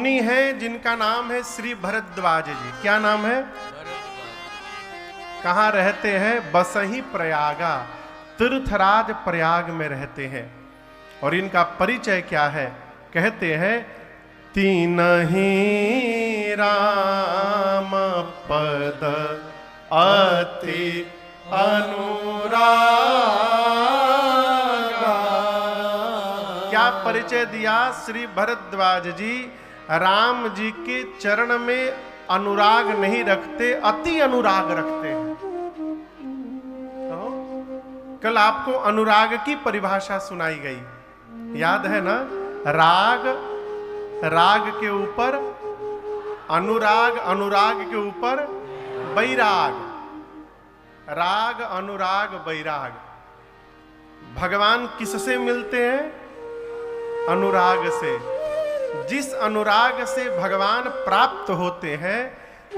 मुनि हैं जिनका नाम है श्री भरद्वाज जी। क्या नाम है? कहाँ रहते हैं? बसही प्रयागा, तीर्थराज प्रयाग में रहते हैं। और इनका परिचय क्या है? कहते हैं तीन ही राम पद अति अनुरागा। क्या परिचय दिया? श्री भरद्वाज जी राम जी के चरण में अनुराग नहीं रखते, अति अनुराग रखते हैं। तो कल आपको अनुराग की परिभाषा सुनाई गई, याद है ना? राग, राग के ऊपर अनुराग, अनुराग के ऊपर वैराग, राग अनुराग वैराग। भगवान किससे मिलते हैं? अनुराग से। जिस अनुराग से भगवान प्राप्त होते हैं,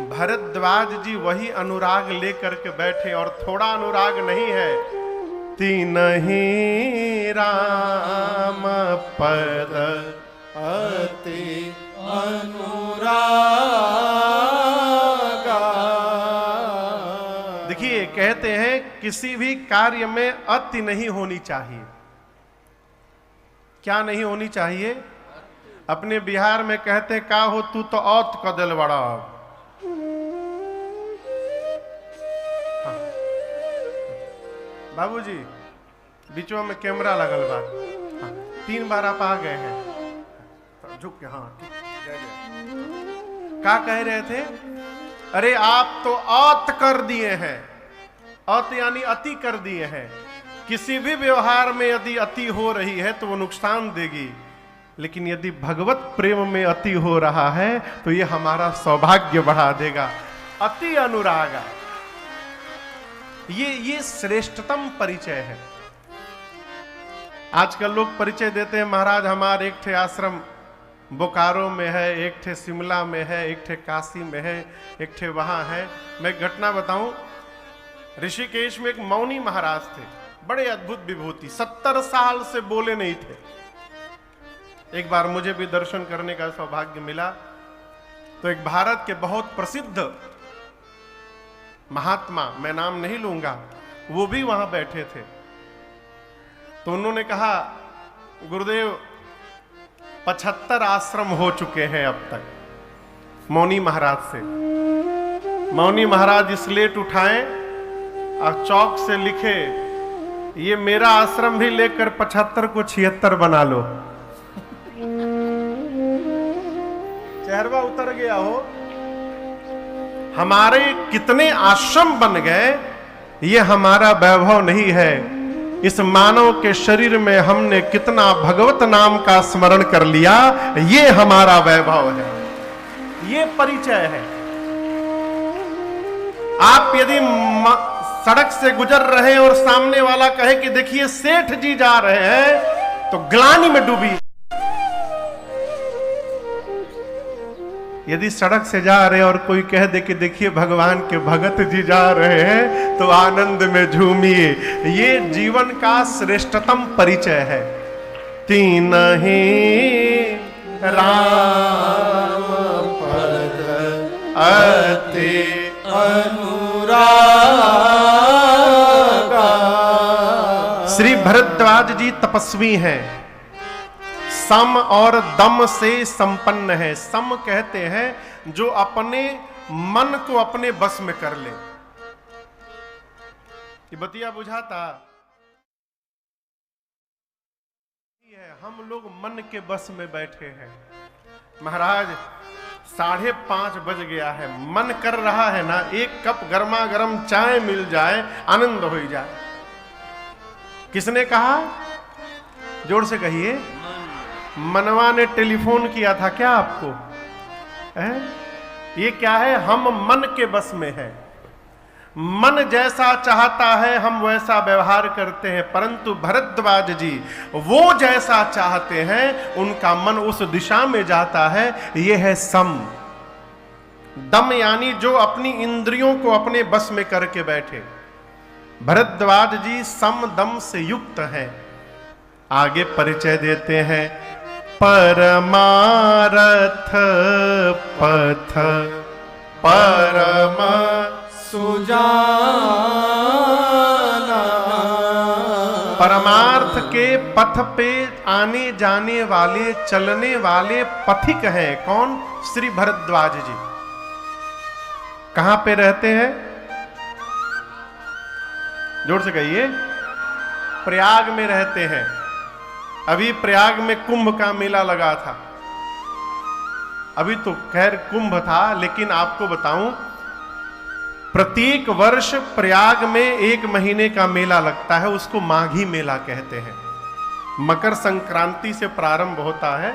भरद्वाज जी वही अनुराग लेकर के बैठे। और थोड़ा अनुराग नहीं है, तीन ही राम पद अति अनुरागा। देखिए, कहते हैं किसी भी कार्य में अति नहीं होनी चाहिए। क्या नहीं होनी चाहिए? अपने बिहार में कहते का हो तू तो औत कदल बड़ा। हाँ। बाबूजी बीचों में कैमरा लगल बा। हाँ। 3 बार आप आ गए हैं, झुक के। हाँ, क्या कह रहे थे? अरे आप तो औत कर दिए हैं। औत यानी अति कर दिए हैं। किसी भी व्यवहार में यदि अति हो रही है तो वो नुकसान देगी, लेकिन यदि भगवत प्रेम में अति हो रहा है तो ये हमारा सौभाग्य बढ़ा देगा। अति अनुरागा, ये श्रेष्ठतम परिचय है। आजकल लोग परिचय देते हैं, महाराज हमारे एक ठे आश्रम बोकारो में है, एक ठे शिमला में है, एक ठे काशी में है, एक ठे वहां है। मैं घटना बताऊं, ऋषिकेश में एक मौनी महाराज थे, बड़े अद्भुत विभूति, 70 साल से बोले नहीं थे। एक बार मुझे भी दर्शन करने का सौभाग्य मिला, तो एक भारत के बहुत प्रसिद्ध महात्मा, मैं नाम नहीं लूंगा, वो भी वहां बैठे थे। तो उन्होंने कहा, गुरुदेव 75 आश्रम हो चुके हैं अब तक मौनी महाराज से। मौनी महाराज स्लेट उठाएं और चौक से लिखे, ये मेरा आश्रम भी लेकर 75 को 76 बना लो। चेहरवा उतर गया हो। हमारे कितने आश्रम बन गए, ये हमारा वैभव नहीं है। इस मानव के शरीर में हमने कितना भगवत नाम का स्मरण कर लिया, ये हमारा वैभव है, ये परिचय है। आप यदि सड़क से गुजर रहे हैं और सामने वाला कहे कि देखिए सेठ जी जा रहे हैं, तो ग्लानि में डूबी। यदि सड़क से जा रहे और कोई कह दे कि देखिए भगवान के भगत जी जा रहे हैं, तो आनंद में झूमिए। ये जीवन का श्रेष्ठतम परिचय है। तीन ही राम पद अति अनुरागा। श्री भरद्वाज जी तपस्वी हैं, सम और दम से संपन्न है। सम कहते हैं जो अपने मन को अपने बस में कर ले। ये बतिया बुझाता है, हम लोग मन के बस में बैठे हैं। महाराज 5:30 बज गया है, मन कर रहा है ना, एक कप गर्मा गर्म चाय मिल जाए, आनंद हो जाए। किसने कहा? जोर से कहिए। मनवा ने टेलीफोन किया था क्या आपको? ये क्या है? हम मन के बस में है। मन जैसा चाहता है हम वैसा व्यवहार करते हैं, परंतु भरद्वाज जी वो जैसा चाहते हैं उनका मन उस दिशा में जाता है। ये है सम। दम यानी जो अपनी इंद्रियों को अपने बस में करके बैठे। भरद्वाज जी सम दम से युक्त हैं। आगे परिचय देते हैं, परमारथ पथ परम सुजाना। परमार्थ के पथ पे आने जाने वाले चलने वाले पथिक हैं। कौन? श्री भरद्वाज जी। कहां पे रहते हैं? जोर से कहिए। प्रयाग में रहते हैं। अभी प्रयाग में कुंभ का मेला लगा था। अभी तो खैर कुंभ था, लेकिन आपको बताऊं, प्रत्येक वर्ष प्रयाग में 1 महीने का मेला लगता है। उसको माघी मेला कहते हैं। मकर संक्रांति से प्रारंभ होता है,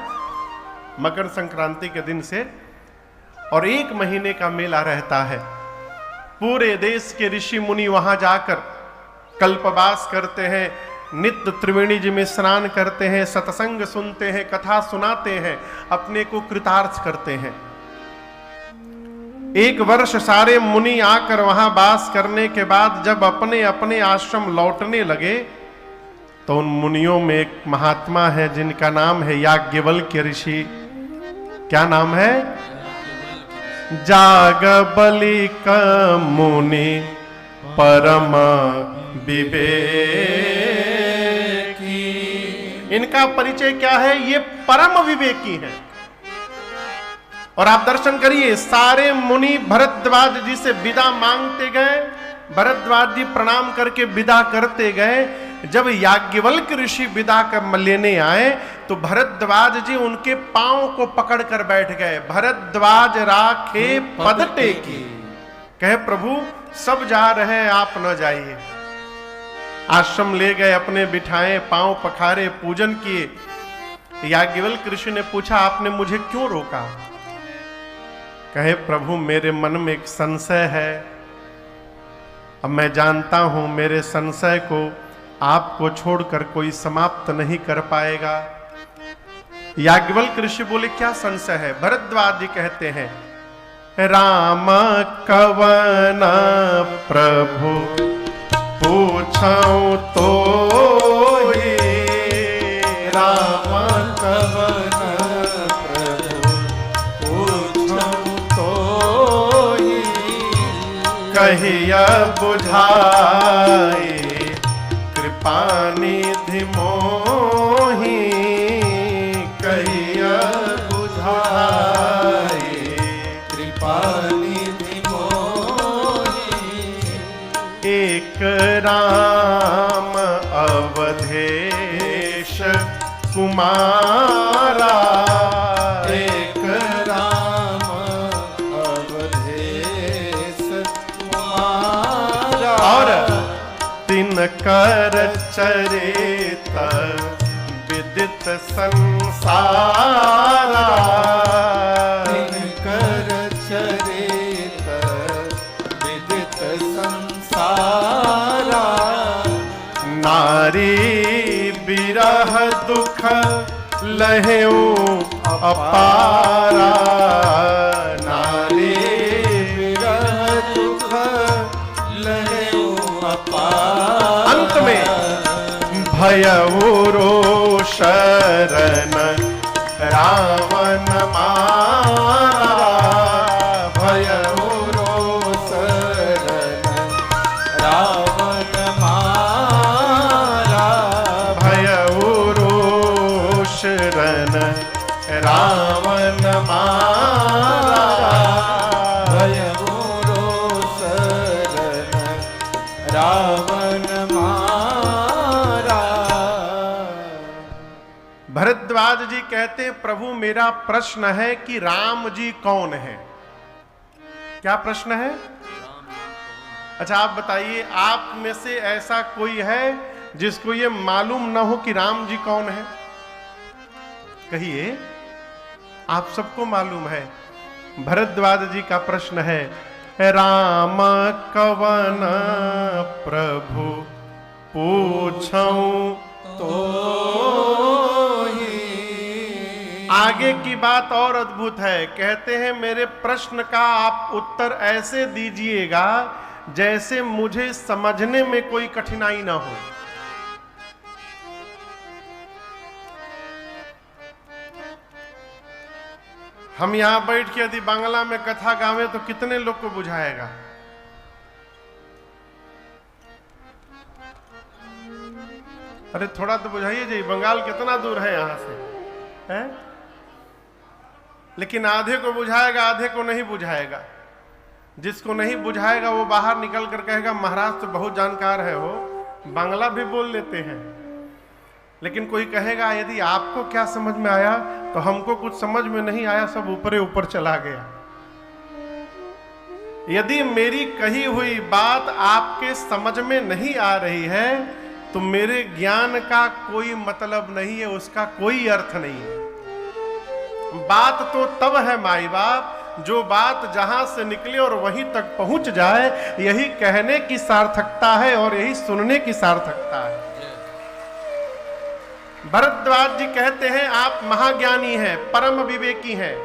मकर संक्रांति के दिन से, और 1 महीने का मेला रहता है। पूरे देश के ऋषि मुनि वहां जाकर कल्पवास करते हैं, नित्य त्रिवेणी जी में स्नान करते हैं, सत्संग सुनते हैं, कथा सुनाते हैं, अपने को कृतार्थ करते हैं। 1 वर्ष सारे मुनि आकर वहां वास करने के बाद जब अपने अपने आश्रम लौटने लगे, तो उन मुनियों में एक महात्मा है जिनका नाम है याज्ञवल्क्य ऋषि। क्या नाम है? जागबलिक मुनि परम विवेकी। इनका परिचय क्या है? ये परम विवेकी हैं। और आप दर्शन करिए, सारे मुनि भरद्वाज जी से विदा मांगते गए, भरद्वाज जी प्रणाम करके विदा करते गए। जब याज्ञवल्क्य ऋषि विदा कर लेने आए तो भरद्वाज जी उनके पांव को पकड़कर बैठ गए। भरद्वाज राखे पद टेकी, कहे प्रभु सब जा रहे हैं, आप न जाइए। आश्रम ले गए, अपने बिठाए, पांव पखारे, पूजन किए। याज्ञवल्क्य ऋषि ने पूछा, आपने मुझे क्यों रोका? कहे प्रभु मेरे मन में एक संशय है, अब मैं जानता हूं मेरे संशय को आपको छोड़कर कोई समाप्त नहीं कर पाएगा। याज्ञवल्क्य ऋषि बोले, क्या संशय है? भरद्वाज जी कहते हैं, राम कवन प्रभु पूछऊं तो ही, राम कवन प्रभु पूछऊं तो ही, कहिया बुझाए कृपानिधि मोहि, कहिया बुझाए कृपानिधि मोहि। एक राम अवधेश कुमारा, एक राम अवधेश कुमारा, और तिनकर चरित विदित संसारा, तिनकर चरित विदित संसारा। नारी बिरह दुख लहेऊ अपारा, नारी बिरह दुख लहेऊ अपारा। अंत में भयऊ रोषरन रावण मारा, भयऊ रोषरन रावण मारा, भयऊ रोषरन रावण मारा, भयऊ रोषरन रावण मारा। भरद्वाज जी कहते हैं, प्रभु मेरा प्रश्न है कि राम जी कौन है? क्या प्रश्न है? अच्छा आप बताइए, आप में से ऐसा कोई है जिसको ये मालूम ना हो कि राम जी कौन है? कहिए, आप सबको मालूम है। भरद्वाज जी का प्रश्न है, राम कवन प्रभु पूछऊं तो ही। आगे की बात और अद्भुत है। कहते हैं, मेरे प्रश्न का आप उत्तर ऐसे दीजिएगा जैसे मुझे समझने में कोई कठिनाई ना हो। हम यहां बैठ के यदि बांग्ला में कथा गावे तो कितने लोग को बुझाएगा? अरे थोड़ा तो बुझाइए जी, बंगाल कितना दूर है यहां से, है? लेकिन आधे को बुझाएगा, आधे को नहीं बुझाएगा। जिसको नहीं बुझाएगा वो बाहर निकल कर कहेगा महाराज तो बहुत जानकार है, हो बांग्ला भी बोल लेते हैं। लेकिन कोई कहेगा यदि आपको क्या समझ में आया, तो हमको कुछ समझ में नहीं आया, सब ऊपरे ऊपर चला गया। यदि मेरी कही हुई बात आपके समझ में नहीं आ रही है तो मेरे ज्ञान का कोई मतलब नहीं है, उसका कोई अर्थ नहीं है। बात तो तब है माई बाप जो बात जहां से निकले और वहीं तक पहुंच जाए, यही कहने की सार्थकता है और यही सुनने की सार्थकता है। भरद्वाज जी कहते हैं आप महाज्ञानी हैं, परम विवेकी हैं,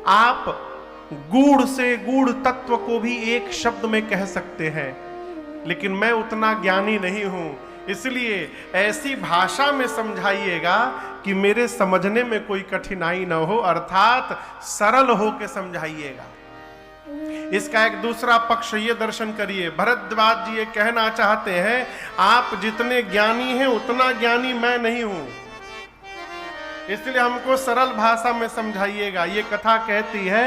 आप गूढ़ से गूढ़ तत्व को भी एक शब्द में कह सकते हैं, लेकिन मैं उतना ज्ञानी नहीं हूं, इसलिए ऐसी भाषा में समझाइएगा कि मेरे समझने में कोई कठिनाई न हो, अर्थात सरल हो के समझाइएगा। इसका एक दूसरा पक्ष ये दर्शन करिए, भरद्वाज जी ये कहना चाहते हैं आप जितने ज्ञानी हैं उतना ज्ञानी मैं नहीं हूं, इसलिए हमको सरल भाषा में समझाइएगा। ये कथा कहती है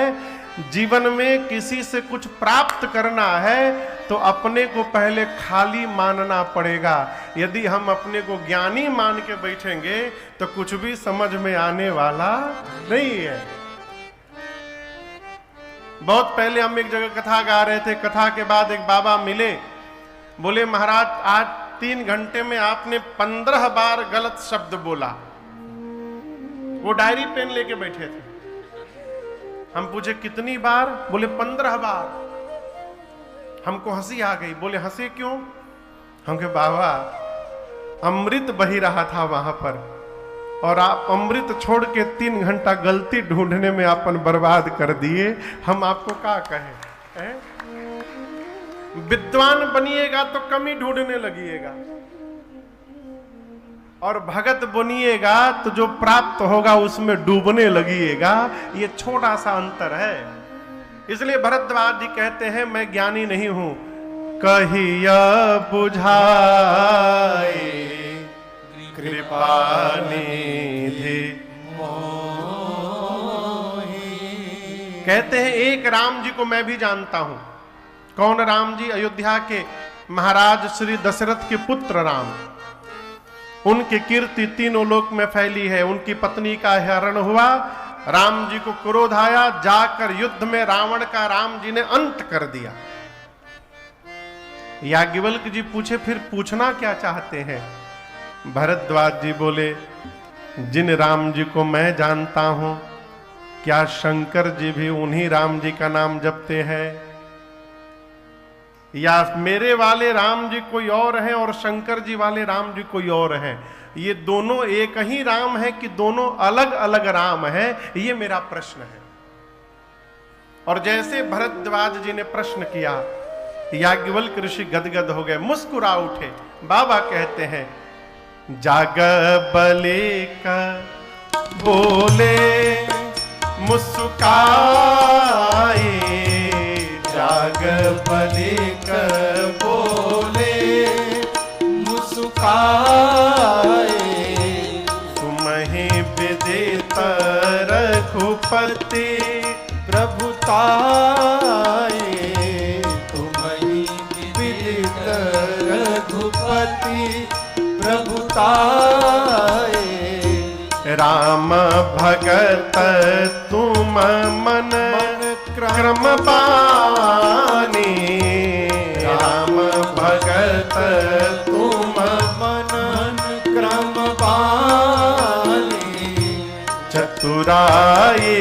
जीवन में किसी से कुछ प्राप्त करना है तो अपने को पहले खाली मानना पड़ेगा। यदि हम अपने को ज्ञानी मान के बैठेंगे तो कुछ भी समझ में आने वाला नहीं है। बहुत पहले हम एक जगह कथा गा रहे थे, कथा के बाद एक बाबा मिले, बोले महाराज आज 3 घंटे में आपने 15 बार गलत शब्द बोला। वो डायरी पेन लेके बैठे थे। हम पूछे कितनी बार? बोले 15 बार। हमको हंसी आ गई, बोले हंसे क्यों? हम कहे बाबा अमृत बही रहा था वहां पर और आप अमृत छोड़ के 3 घंटा गलती ढूंढने में अपन बर्बाद कर दिए, हम आपको क्या कहें? विद्वान बनिएगा तो कमी ढूंढने लगिएगा और भगत बनिएगा तो जो प्राप्त होगा उसमें डूबने लगिएगा। ये छोटा सा अंतर है। इसलिए भरद्वाज जी कहते हैं मैं ज्ञानी नहीं हूं, कहिया बुझाए कृपा निधि कहते हैं एक राम जी को मैं भी जानता हूं। कौन राम जी? अयोध्या के महाराज श्री दशरथ के पुत्र राम। उनकी कीर्ति तीनों लोक में फैली है। उनकी पत्नी का हरण हुआ, राम जी को क्रोध आया, जाकर युद्ध में रावण का राम जी ने अंत कर दिया। याज्ञवल्क्य जी पूछे फिर पूछना क्या चाहते हैं? भरद्वाज जी बोले जिन राम जी को मैं जानता हूं, क्या शंकर जी भी उन्हीं राम जी का नाम जपते हैं या मेरे वाले राम जी कोई और हैं और शंकर जी वाले राम जी कोई और हैं? ये दोनों एक ही राम है कि दोनों अलग अलग राम हैं? ये मेरा प्रश्न है। और जैसे भरद्वाज जी ने प्रश्न किया, याज्ञवल्क्य ऋषि गदगद हो गए, मुस्कुरा उठे। बाबा कहते हैं जाग बले का बोले मुस्काए, जाग बलिक बोले मुस्काए, तुम्हें विदित रघुपति प्रभुताए, तुम्हीं विदित रघुपति प्रभुताए, राम भगत तुम मन क्रम बानी, राम भगत तुम मन क्रम बानी, चतुराई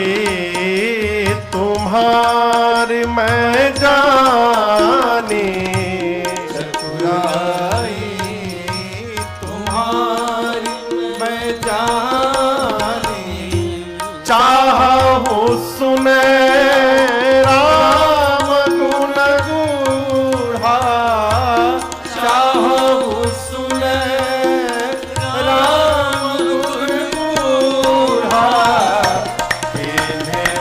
तुम्हारी मैं जानी, चतुराई तुम्हारी मैं जानी, चाहूं सुने राम गुण गूढ़ा, चाहूं सुने राम गुण गूढ़ा, इन्हें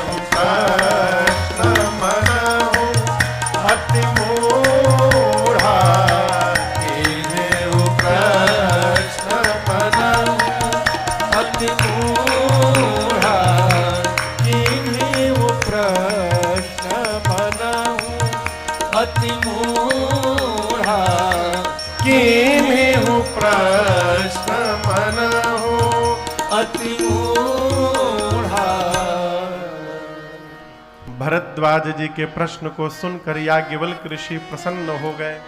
भरद्वाज जी के प्रश्न को सुनकर याज्ञवल्क्य ऋषि प्रसन्न हो गए।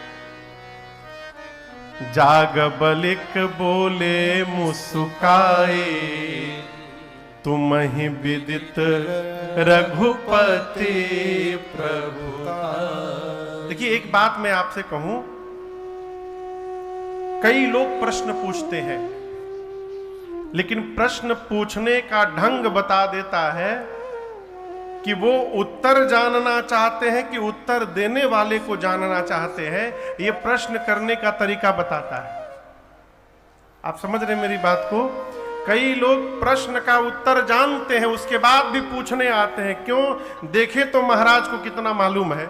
जागबलिक बोले मुस्काए, तुम ही विदित रघुपति प्रभु। देखिए एक बात मैं आपसे कहूं, कई लोग प्रश्न पूछते हैं, लेकिन प्रश्न पूछने का ढंग बता देता है कि वो उत्तर जानना चाहते हैं कि उत्तर देने वाले को जानना चाहते हैं। ये प्रश्न करने का तरीका बताता है। आप समझ रहे मेरी बात को? कई लोग प्रश्न का उत्तर जानते हैं, उसके बाद भी पूछने आते हैं। क्यों? देखे तो महाराज को कितना मालूम है।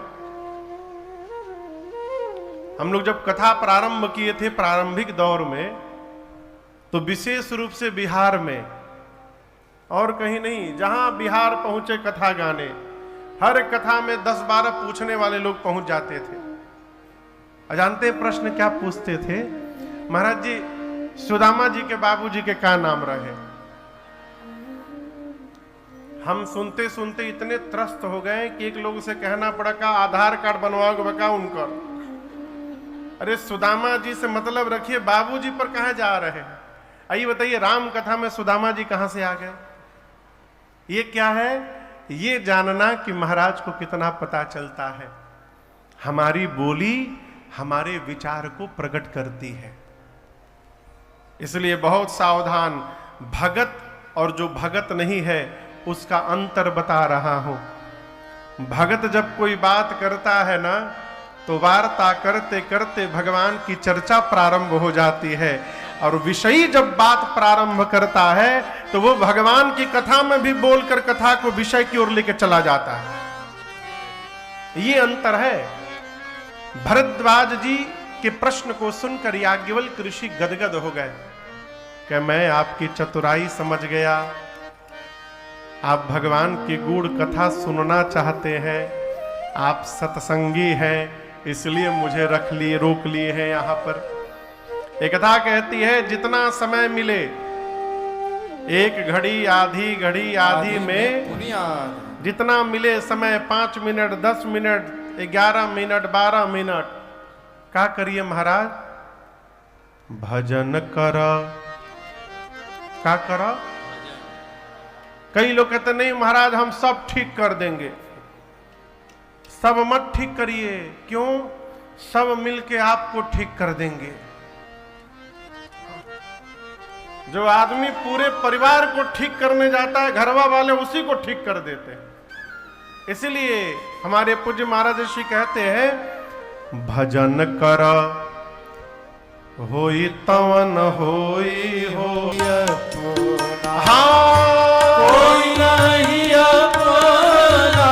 हम लोग जब कथा प्रारंभ किए थे प्रारंभिक दौर में, तो विशेष रूप से बिहार में और कहीं नहीं, जहां बिहार पहुंचे कथा गाने, हर कथा में 10-12 पूछने वाले लोग पहुंच जाते थे। अजानते प्रश्न क्या पूछते थे? महाराज जी, सुदामा जी के बाबूजी के क्या नाम रहे? हम सुनते सुनते इतने त्रस्त हो गए कि एक लोग से कहना पड़ा का आधार कार्ड बनवाओगे बका उनका। अरे सुदामा जी से मतलब रखिए, बाबूजी पर कहां जा रहे हैं? आइए बताइए, राम कथा में सुदामा जी कहां से आ गए? ये क्या है? ये जानना कि महाराज को कितना पता चलता है। हमारी बोली हमारे विचार को प्रकट करती है, इसलिए बहुत सावधान। भगत और जो भगत नहीं है उसका अंतर बता रहा हूं। भगत जब कोई बात करता है ना, तो वार्ता करते करते भगवान की चर्चा प्रारंभ हो जाती है, और विषयी जब बात प्रारंभ करता है तो वो भगवान की कथा में भी बोलकर कथा को विषय की ओर लेकर चला जाता है। ये अंतर है। भरद्वाज जी के प्रश्न को सुनकर याज्ञवल्क्य ऋषि गदगद हो गए कि मैं आपकी चतुराई समझ गया, आप भगवान की गूढ़ कथा सुनना चाहते हैं, आप सत्संगी हैं, इसलिए मुझे रोक लिए हैं यहां पर। एक कथा कहती है, जितना समय मिले, एक घड़ी आधी में जितना मिले समय, 5 मिनट 10 मिनट 11 मिनट 12 मिनट, क्या करिए महाराज? भजन कर। क्या करो? कई लोग कहते नहीं महाराज हम सब ठीक कर देंगे। सब मत ठीक करिए। क्यों? सब मिलके आपको ठीक कर देंगे। जो आदमी पूरे परिवार को ठीक करने जाता है, घरवा वाले उसी को ठीक कर देते हैं। इसलिए हमारे पूज्य महाराज ऋषि कहते हैं, भजन कर होई तवन होई हो। कोई नहीं अपना,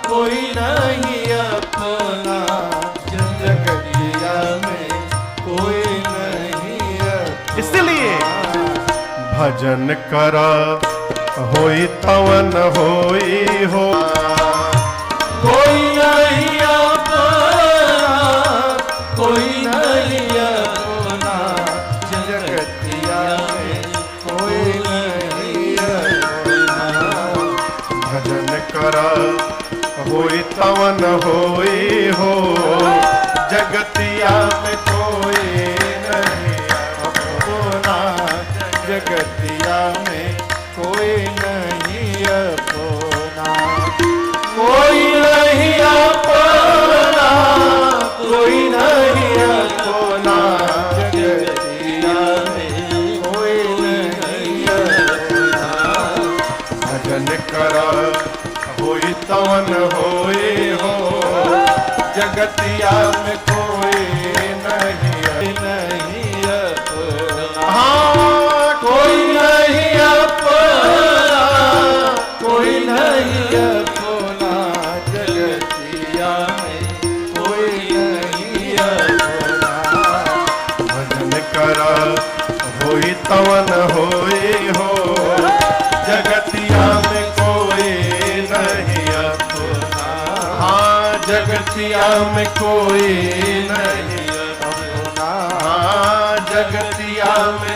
कोई नहीं अपना, जगतिया में कोई नहीं अपना। इसलिए भजन कर होई तवन होई हो। कोई नहीं अपना, कोई नहीं अपना, जगतिया में कोई नहीं अपना। भजन कर होई तवन होई हो, जगतिया में कोई नहीं अपना, जगतिया में कोई नहीं अपना। कोई नहीं अपना, कोई नहीं अपना, जगतिया में कोई नहीं अपना। भजन कर होई तवन होई हो, जगतिया में कोई नहीं नहीं अपना। हाँ, कोई नहीं अपना, कोई नहीं अपना, जगतिया में कोई नहीं अपना। भजन कर होई तवन होई हो, जगतिया में कोई नहीं अपना। हाँ, जगतिया में कोई नहीं अपना। हाँ, जगतिया में